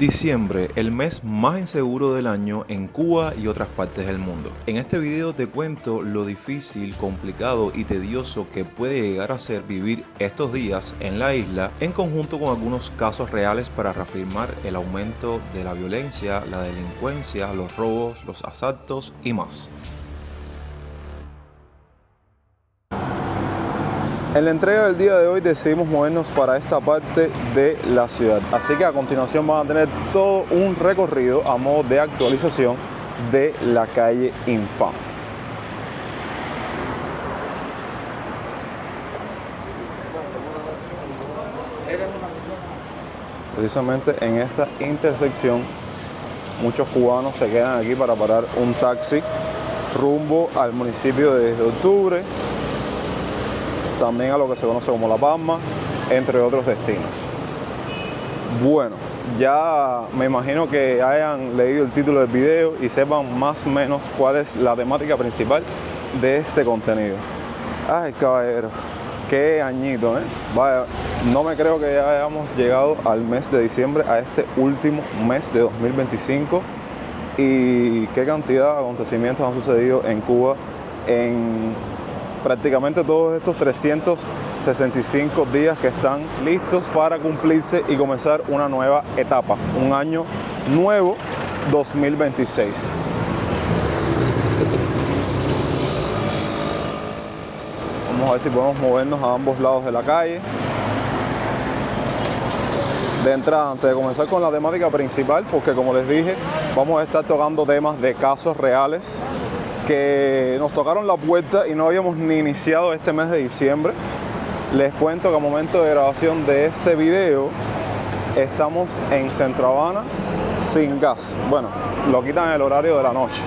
Diciembre, el mes más inseguro del año en Cuba y otras partes del mundo. En este video te cuento lo difícil, complicado y tedioso que puede llegar a ser vivir estos días en la isla, en conjunto con algunos casos reales para reafirmar el aumento de la violencia, la delincuencia, los robos, los asaltos y más. En la entrega del día de hoy decidimos movernos para esta parte de la ciudad, así que a continuación van a tener todo un recorrido a modo de actualización de la calle Infante. Precisamente en esta intersección muchos cubanos se quedan aquí para parar un taxi rumbo al municipio de 10 de octubre, también a lo que se conoce como La Palma, entre otros destinos. Bueno, ya me imagino que hayan leído el título del video y sepan más o menos cuál es la temática principal de este contenido. Ay, caballero, qué añito, ¿eh? Vaya, no me creo que ya hayamos llegado al mes de diciembre, a este último mes de 2025, y qué cantidad de acontecimientos han sucedido en Cuba en prácticamente todos estos 365 días que están listos para cumplirse y comenzar una nueva etapa, un año nuevo 2026. Vamos a ver si podemos movernos a ambos lados de la calle. De entrada, antes de comenzar con la temática principal, porque como les dije, vamos a estar tocando temas de casos reales que nos tocaron la puerta y no habíamos ni iniciado este mes de diciembre. Les cuento que al momento de grabación de este video estamos en Centro Habana sin gas. Bueno, lo quitan en el horario de la noche,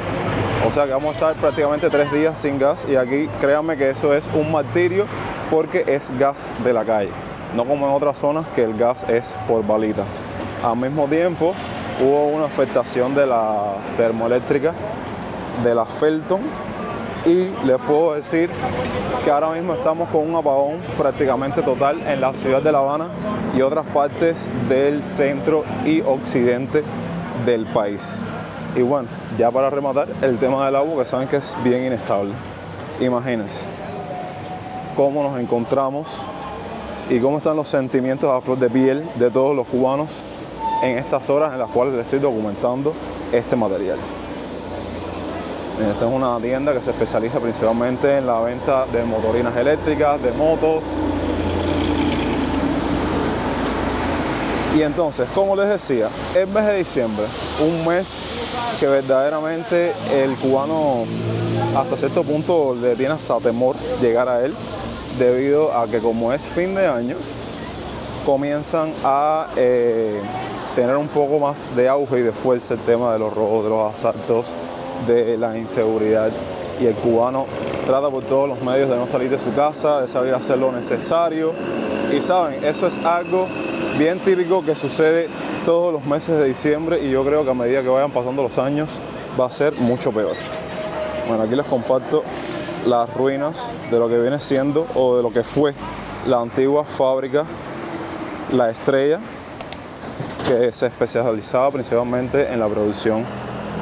o sea que vamos a estar prácticamente 3 días sin gas, y aquí créanme que eso es un martirio porque es gas de la calle, no como en otras zonas que el gas es por balita. Al mismo tiempo hubo una afectación de la termoeléctrica de la Felton, y les puedo decir que ahora mismo estamos con un apagón prácticamente total en la ciudad de La Habana y otras partes del centro y occidente del país. Y bueno, ya para rematar, el tema del agua, que saben que es bien inestable. Imagínense cómo nos encontramos y cómo están los sentimientos a flor de piel de todos los cubanos en estas horas en las cuales les estoy documentando este material. Esta es una tienda que se especializa principalmente en la venta de motorinas eléctricas, de motos. Y entonces, como les decía, el mes de diciembre, un mes que verdaderamente el cubano hasta cierto punto le tiene hasta temor llegar a él, debido a que como es fin de año, comienzan a tener un poco más de auge y de fuerza el tema de los robos, de los asaltos, de la inseguridad, y el cubano trata por todos los medios de no salir de su casa, de salir a hacer lo necesario. Y saben, eso es algo bien típico que sucede todos los meses de diciembre, y yo creo que a medida que vayan pasando los años va a ser mucho peor. Bueno, aquí les comparto las ruinas de lo que viene siendo, o de lo que fue, la antigua fábrica La Estrella, que se especializaba principalmente en la producción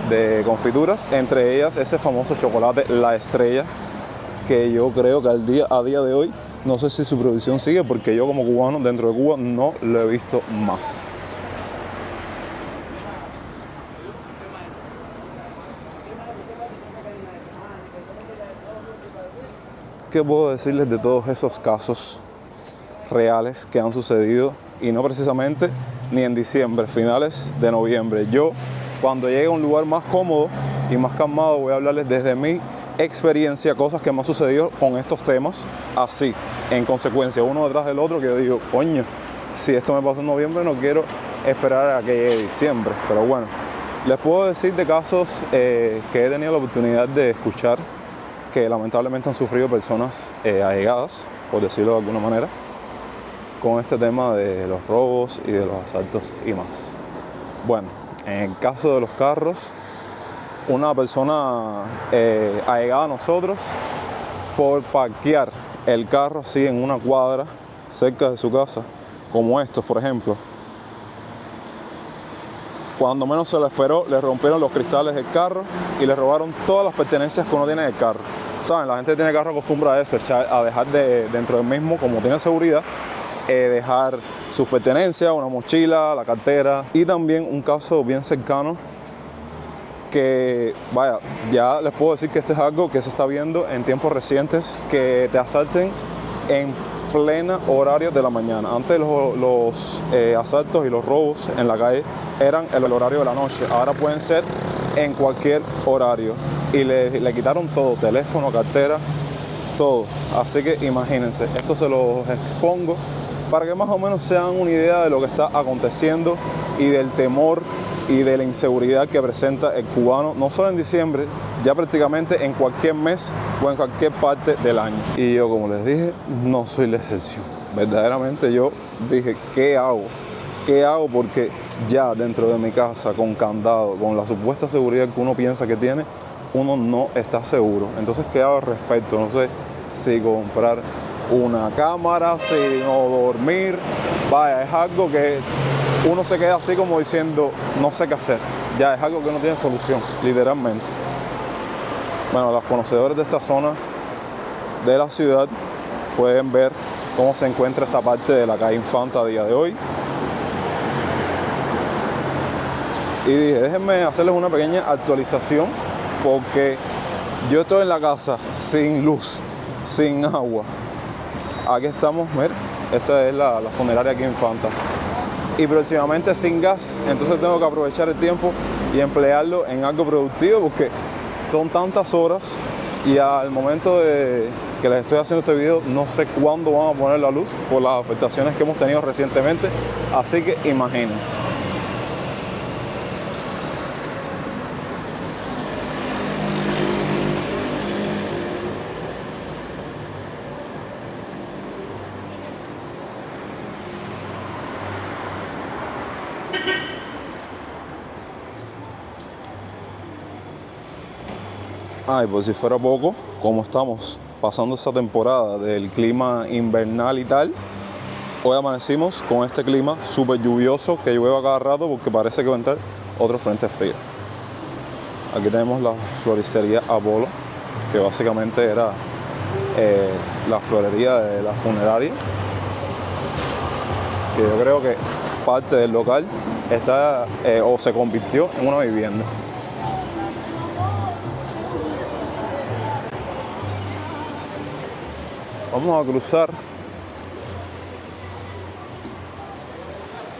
de confituras, entre ellas ese famoso chocolate La Estrella, que yo creo que a día de hoy, no sé si su producción sigue, porque yo como cubano dentro de Cuba no lo he visto más. ¿Qué puedo decirles de todos esos casos reales que han sucedido? Y no precisamente ni en diciembre, finales de noviembre. Yo, cuando llegue a un lugar más cómodo y más calmado, voy a hablarles desde mi experiencia, cosas que me han sucedido con estos temas, así, en consecuencia, uno detrás del otro, que yo digo, coño, si esto me pasó en noviembre, no quiero esperar a que llegue diciembre. Pero bueno, les puedo decir de casos que he tenido la oportunidad de escuchar, que lamentablemente han sufrido personas allegadas, por decirlo de alguna manera, con este tema de los robos y de los asaltos y más. Bueno, en el caso de los carros, una persona allegada a nosotros, por parquear el carro así en una cuadra cerca de su casa, como estos por ejemplo, Cuando menos se lo esperó, le rompieron los cristales del carro y le robaron todas las pertenencias que uno tiene del carro. ¿Saben? La gente que tiene carro acostumbra a eso, a dejar dentro del mismo, como tiene seguridad, dejar sus pertenencias, una mochila, la cartera. Y también un caso bien cercano que, vaya, ya les puedo decir que esto es algo que se está viendo en tiempos recientes, que te asalten en plena horario de la mañana. Antes los asaltos y los robos en la calle eran el horario de la noche, ahora pueden ser en cualquier horario. Y le quitaron todo, teléfono, cartera, todo. Así que imagínense, esto se los expongo para que más o menos se hagan una idea de lo que está aconteciendo y del temor y de la inseguridad que presenta el cubano, no solo en diciembre, ya prácticamente en cualquier mes o en cualquier parte del año. Y yo, como les dije, no soy la excepción. Verdaderamente yo dije, ¿qué hago? ¿Qué hago? Porque ya dentro de mi casa, con candado, con la supuesta seguridad que uno piensa que tiene, uno no está seguro. Entonces, ¿qué hago al respecto? No sé si comprar una cámara, si no dormir. Vaya, es algo que uno se queda así como diciendo, no sé qué hacer. Ya es algo que no tiene solución, literalmente. Bueno, los conocedores de esta zona de la ciudad pueden ver cómo se encuentra esta parte de la calle Infanta a día de hoy. Y dije, déjenme hacerles una pequeña actualización, porque yo estoy en la casa sin luz, sin agua. Aquí estamos, miren, esta es la funeraria aquí en Infanta. Y próximamente sin gas, entonces tengo que aprovechar el tiempo y emplearlo en algo productivo, porque son tantas horas y al momento de que les estoy haciendo este video no sé cuándo van a poner la luz por las afectaciones que hemos tenido recientemente, así que imagínense. Ay, por si fuera poco, como estamos pasando esta temporada del clima invernal y tal, hoy amanecimos con este clima súper lluvioso que llueve a cada rato porque parece que va a entrar otro frente frío. Aquí tenemos la floristería Apolo, que básicamente era la florería de la funeraria, que yo creo que parte del local está o se convirtió en una vivienda. Vamos a cruzar,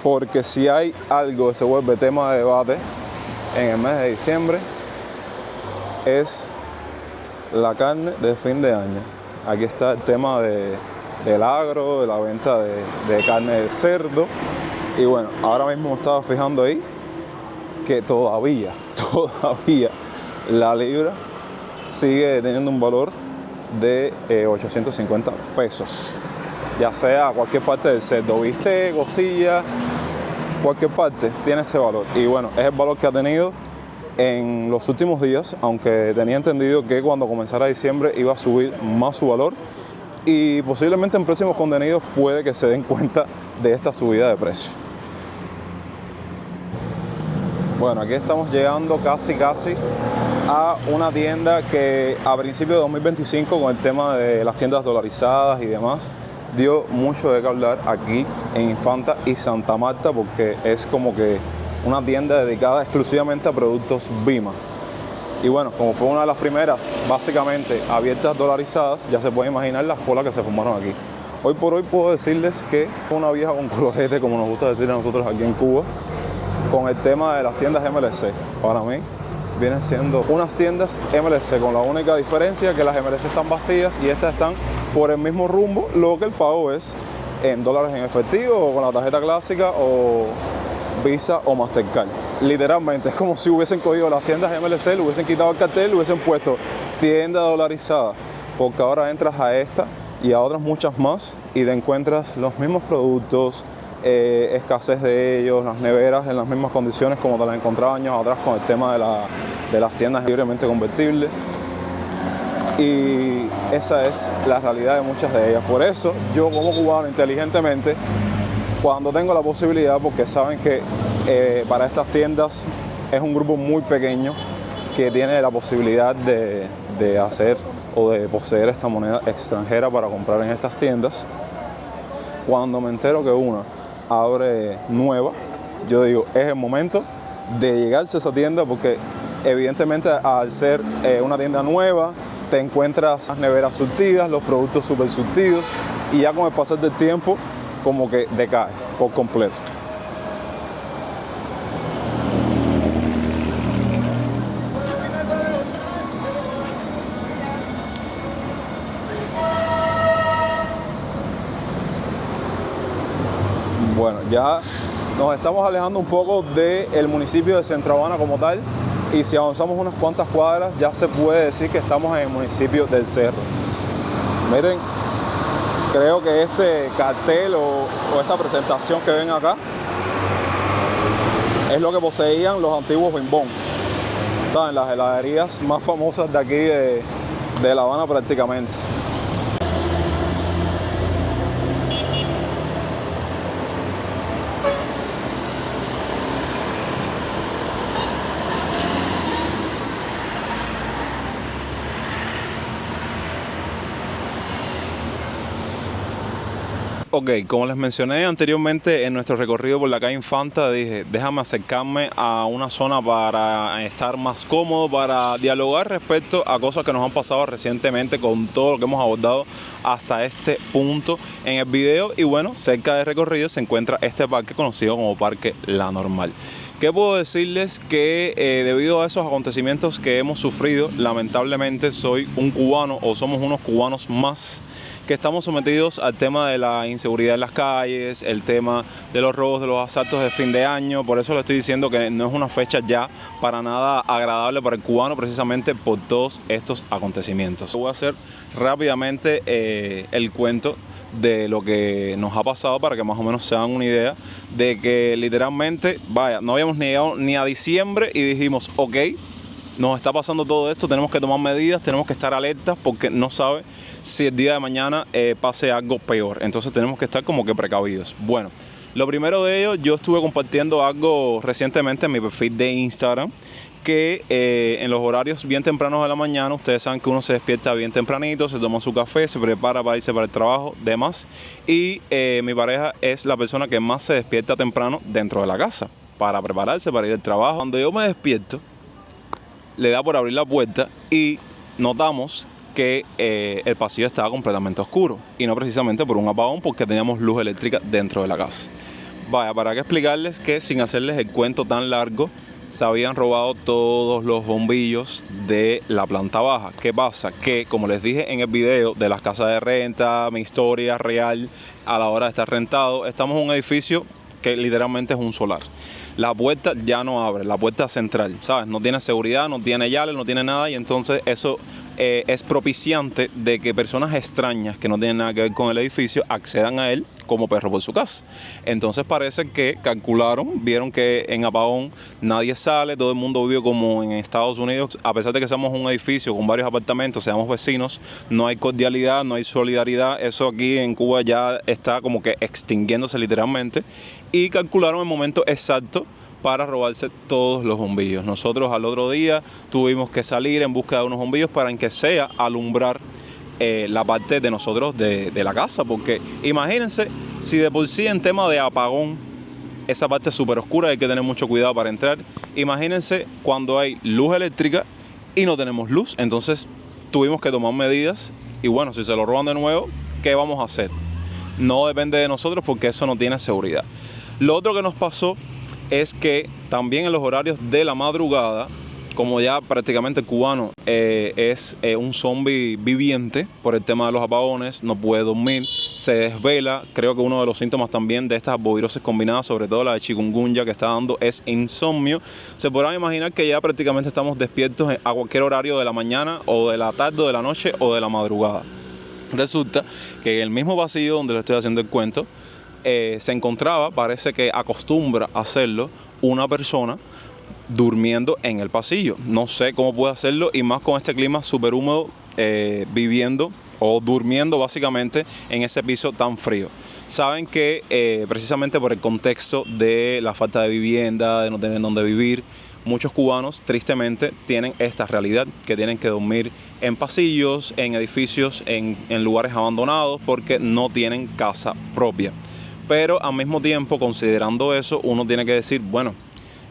porque si hay algo que se vuelve tema de debate en el mes de diciembre, es la carne de fin de año. Aquí está el tema del agro, de la venta de carne de cerdo. Y bueno, ahora mismo me estaba fijando ahí que todavía la libra sigue teniendo un valor de 850 pesos, ya sea cualquier parte del cerdo, bistec, costilla, cualquier parte tiene ese valor. Y bueno, es el valor que ha tenido en los últimos días, aunque tenía entendido que cuando comenzara diciembre iba a subir más su valor, y posiblemente en próximos contenidos puede que se den cuenta de esta subida de precio. Bueno, aquí estamos llegando casi a una tienda que a principios de 2025, con el tema de las tiendas dolarizadas y demás, dio mucho de qué hablar aquí en Infanta y Santa Marta, porque es como que una tienda dedicada exclusivamente a productos Bima. Y bueno, como fue una de las primeras básicamente abiertas dolarizadas, ya se puede imaginar las colas que se formaron aquí. Hoy por hoy puedo decirles que una vieja con colorete, como nos gusta decir a nosotros aquí en Cuba, con el tema de las tiendas MLC. Para mí vienen siendo unas tiendas MLC, con la única diferencia que las MLC están vacías y estas están por el mismo rumbo, lo que el pago es en dólares en efectivo o con la tarjeta clásica o Visa o Mastercard. Literalmente es como si hubiesen cogido las tiendas MLC, le hubiesen quitado el cartel, le hubiesen puesto tienda dolarizada, porque ahora entras a esta y a otras muchas más y te encuentras los mismos productos, escasez de ellos, las neveras en las mismas condiciones como te las encontraba años atrás con el tema de las tiendas libremente convertibles. Y esa es la realidad de muchas de ellas. Por eso yo, como cubano, inteligentemente, cuando tengo la posibilidad, porque saben que para estas tiendas es un grupo muy pequeño que tiene la posibilidad de hacer o de poseer esta moneda extranjera para comprar en estas tiendas. Cuando me entero que una abre nueva, yo digo, es el momento de llegarse a esa tienda, porque evidentemente al ser una tienda nueva te encuentras las neveras surtidas, los productos súper surtidos, y ya con el pasar del tiempo como que decae por completo. Bueno, ya nos estamos alejando un poco del municipio de Centro Habana como tal, y si avanzamos unas cuantas cuadras ya se puede decir que estamos en el municipio del Cerro. Miren, creo que este cartel o esta presentación que ven acá es lo que poseían los antiguos Bing Bong, ¿saben? Las heladerías más famosas de aquí de La Habana prácticamente. Ok, como les mencioné anteriormente en nuestro recorrido por la calle Infanta, dije, déjame acercarme a una zona para estar más cómodo, para dialogar respecto a cosas que nos han pasado recientemente con todo lo que hemos abordado hasta este punto en el video. Y bueno, cerca del recorrido se encuentra este parque conocido como Parque La Normal. ¿Qué puedo decirles? Que debido a esos acontecimientos que hemos sufrido, lamentablemente soy un cubano, o somos unos cubanos más, que estamos sometidos al tema de la inseguridad en las calles, el tema de los robos, de los asaltos de fin de año. Por eso le estoy diciendo que no es una fecha ya para nada agradable para el cubano, precisamente por todos estos acontecimientos. Voy a hacer rápidamente el cuento de lo que nos ha pasado para que más o menos se hagan una idea de que literalmente, vaya, no habíamos llegado ni a diciembre y dijimos, ok, nos está pasando todo esto, tenemos que tomar medidas, tenemos que estar alertas porque no sabe si el día de mañana pase algo peor. Entonces tenemos que estar como que precavidos. Bueno, lo primero de ello, yo estuve compartiendo algo recientemente en mi perfil de Instagram, que en los horarios bien tempranos de la mañana, ustedes saben que uno se despierta bien tempranito, se toma su café, se prepara para irse para el trabajo, demás. Y mi pareja es la persona que más se despierta temprano dentro de la casa para prepararse para ir al trabajo. Cuando yo me despierto, le da por abrir la puerta y notamos que el pasillo estaba completamente oscuro, y no precisamente por un apagón, porque teníamos luz eléctrica dentro de la casa. Vaya, para qué explicarles que, sin hacerles el cuento tan largo, se habían robado todos los bombillos de la planta baja. ¿Qué pasa? Que, como les dije en el video de las casas de renta, mi historia real a la hora de estar rentado, estamos en un edificio que literalmente es un solar. La puerta ya no abre, la puerta central, ¿sabes? No tiene seguridad, no tiene llaves, no tiene nada, y entonces eso es propiciante de que personas extrañas que no tienen nada que ver con el edificio accedan a él como perro por su casa. Entonces parece que calcularon, vieron que en apagón nadie sale, todo el mundo vive como en Estados Unidos. A pesar de que somos un edificio con varios apartamentos, seamos vecinos, no hay cordialidad, no hay solidaridad. Eso aquí en Cuba ya está como que extinguiéndose literalmente, y calcularon el momento exacto para robarse todos los bombillos. Nosotros al otro día tuvimos que salir en busca de unos bombillos para, en que sea, alumbrar la parte de nosotros de la casa, porque imagínense, si de por sí en tema de apagón esa parte es súper oscura, hay que tener mucho cuidado para entrar. Imagínense cuando hay luz eléctrica y no tenemos luz. Entonces tuvimos que tomar medidas, y bueno, si se lo roban de nuevo, ¿qué vamos a hacer? No depende de nosotros, porque eso no tiene seguridad. Lo otro que nos pasó es que también en los horarios de la madrugada, como ya prácticamente el cubano es un zombie viviente por el tema de los apagones, no puede dormir, se desvela. Creo que uno de los síntomas también de estas arbovirosis combinadas, sobre todo la de chikungunya que está dando, es insomnio. Se podrán imaginar que ya prácticamente estamos despiertos a cualquier horario de la mañana o de la tarde o de la noche o de la madrugada. Resulta que en el mismo pasillo donde le estoy haciendo el cuento, se encontraba, parece que acostumbra hacerlo, una persona durmiendo en el pasillo. No sé cómo puede hacerlo, y más con este clima súper húmedo, viviendo o durmiendo básicamente en ese piso tan frío. Saben que precisamente por el contexto de la falta de vivienda, de no tener dónde vivir, muchos cubanos tristemente tienen esta realidad, que tienen que dormir en pasillos, en edificios, en lugares abandonados porque no tienen casa propia. Pero al mismo tiempo, considerando eso, uno tiene que decir, bueno,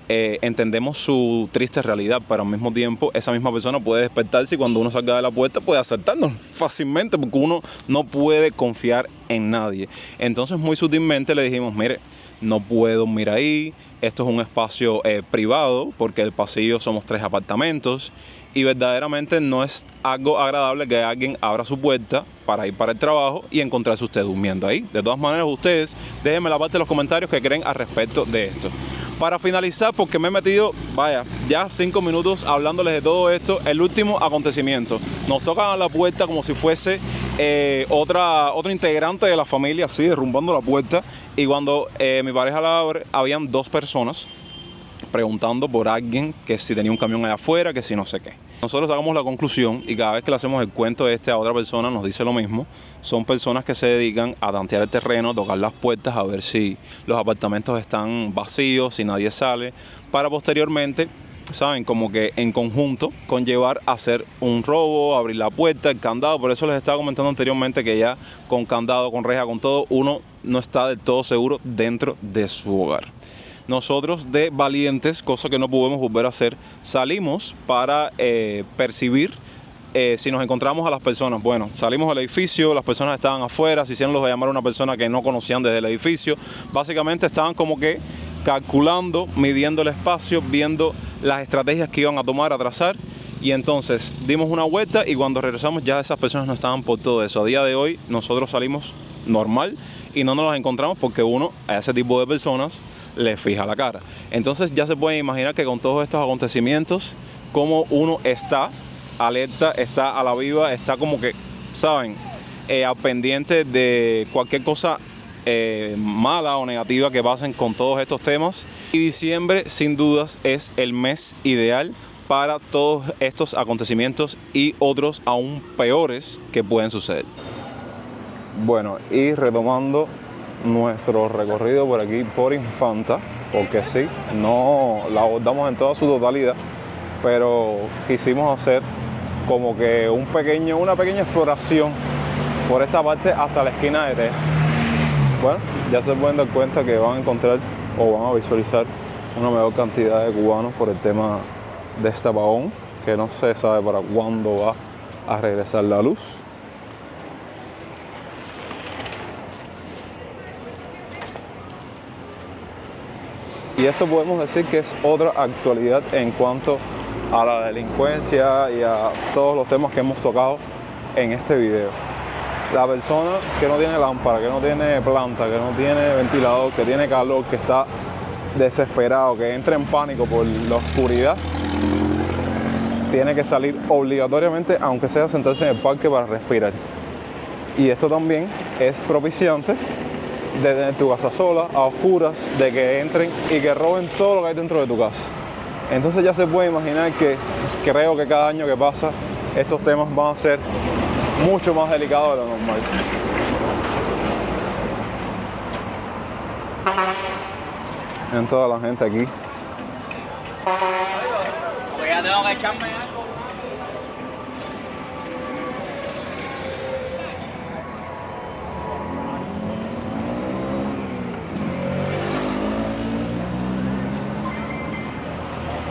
entendemos su triste realidad, pero al mismo tiempo esa misma persona puede despertarse y cuando uno salga de la puerta puede asaltarnos fácilmente porque uno no puede confiar en nadie. Entonces muy sutilmente le dijimos, mire, no puede dormir ahí, esto es un espacio privado porque el pasillo somos 3 apartamentos y verdaderamente no es algo agradable que alguien abra su puerta para ir para el trabajo y encontrarse usted durmiendo ahí. De todas maneras, ustedes déjenme la parte de los comentarios que creen al respecto de esto. Para finalizar, porque me he metido, vaya, ya 5 minutos hablándoles de todo esto, el último acontecimiento. Nos tocan a la puerta como si fuese otro integrante de la familia, así, derrumbando la puerta. Y cuando mi pareja la abre, habían 2 personas preguntando por alguien, que si tenía un camión allá afuera, que si no sé qué. Nosotros sacamos la conclusión y cada vez que le hacemos el cuento a otra persona nos dice lo mismo. Son personas que se dedican a tantear el terreno, tocar las puertas, a ver si los apartamentos están vacíos, si nadie sale, para posteriormente, saben, como que en conjunto conllevar a hacer un robo, abrir la puerta, el candado. Por eso les estaba comentando anteriormente que ya con candado, con reja, con todo, uno no está del todo seguro dentro de su hogar. Nosotros de valientes, cosa que no podemos volver a hacer, salimos para percibir si nos encontramos a las personas. Bueno, salimos del edificio, las personas estaban afuera, se hicieron los de llamar a una persona que no conocían desde el edificio. Básicamente estaban como que calculando, midiendo el espacio, viendo las estrategias que iban a tomar, a trazar. Y entonces dimos una vuelta y cuando regresamos ya esas personas no estaban por todo eso. A día de hoy nosotros salimos normal y no nos las encontramos porque uno a ese tipo de personas le fija la cara. Entonces ya se pueden imaginar que con todos estos acontecimientos, como uno está alerta, está a la viva, está como que, saben, al pendiente de cualquier cosa mala o negativa que pasen con todos estos temas. Y diciembre sin dudas es el mes ideal para todos estos acontecimientos y otros aún peores que pueden suceder. Bueno, y retomando nuestro recorrido por aquí por Infanta, porque sí, no la abordamos en toda su totalidad, pero quisimos hacer como que una pequeña exploración por esta parte hasta la esquina de Texas. Bueno, ya se pueden dar cuenta que van a encontrar o van a visualizar una mayor cantidad de cubanos por el tema de este apagón, que no se sabe para cuándo va a regresar la luz. Y esto podemos decir que es otra actualidad en cuanto a la delincuencia y a todos los temas que hemos tocado en este video. La persona que no tiene lámpara, que no tiene planta, que no tiene ventilador, que tiene calor, que está desesperado, que entra en pánico por la oscuridad, tiene que salir obligatoriamente, aunque sea sentarse en el parque para respirar. Y esto también es propiciante de tener tu casa sola, a oscuras, de que entren y que roben todo lo que hay dentro de tu casa. Entonces ya se puede imaginar que creo que cada año que pasa estos temas van a ser mucho más delicados de lo normal. En toda la gente aquí. Ya tengo que echarme algo.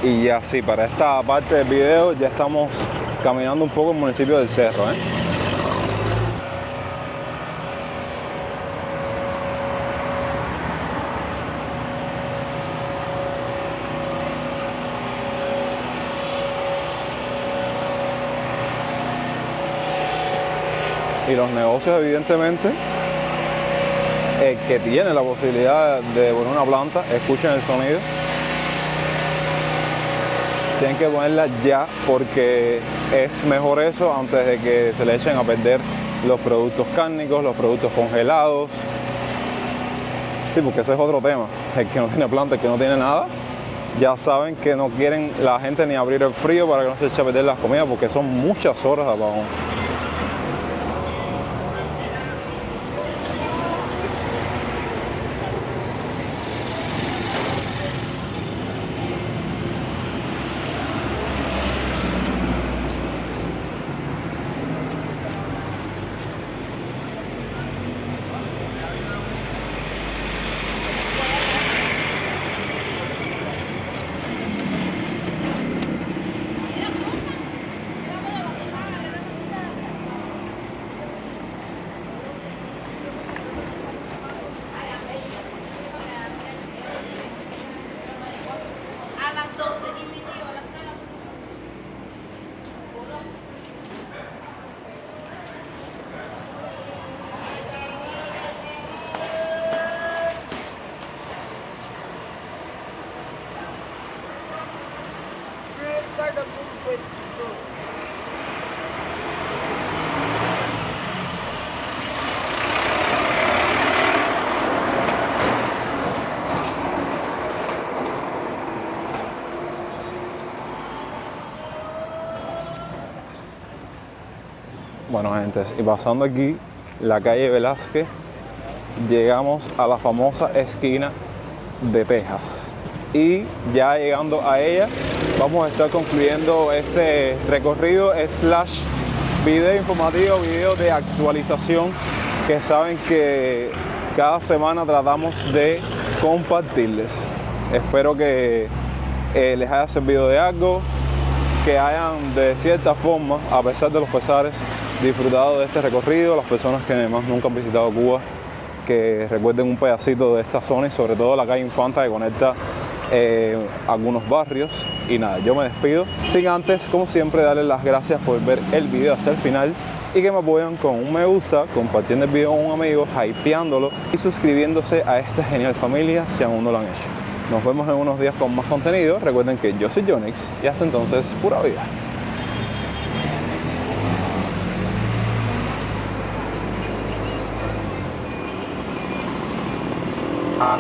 Y ya sí, para esta parte del video ya estamos caminando un poco en el municipio del Cerro, Y los negocios, evidentemente, el que tiene la posibilidad de poner una planta, escuchen el sonido. Tienen que ponerla ya porque es mejor eso antes de que se le echen a perder los productos cárnicos, los productos congelados. Sí, porque ese es otro tema. El que no tiene planta, el que no tiene nada, ya saben que no quieren la gente ni abrir el frío para que no se eche a perder las comidas porque son muchas horas de apagón. A las 12 y mi tío a las 3. Bueno, gente, y pasando aquí la calle Velázquez, llegamos a la famosa esquina de Texas. Y ya llegando a ella, vamos a estar concluyendo este recorrido / video informativo, video de actualización que saben que cada semana tratamos de compartirles. Espero que les haya servido de algo, que hayan de cierta forma, a pesar de los pesares, disfrutado de este recorrido. Las personas que además nunca han visitado Cuba, que recuerden un pedacito de esta zona y sobre todo la calle Infanta que conecta algunos barrios. Y nada, yo me despido sin antes, como siempre, darles las gracias por ver el video hasta el final y que me apoyan con un me gusta, compartiendo el video con un amigo, hypeándolo y suscribiéndose a esta genial familia si aún no lo han hecho. Nos vemos en unos días con más contenido. Recuerden que yo soy Jonix y hasta entonces, pura vida. Ah.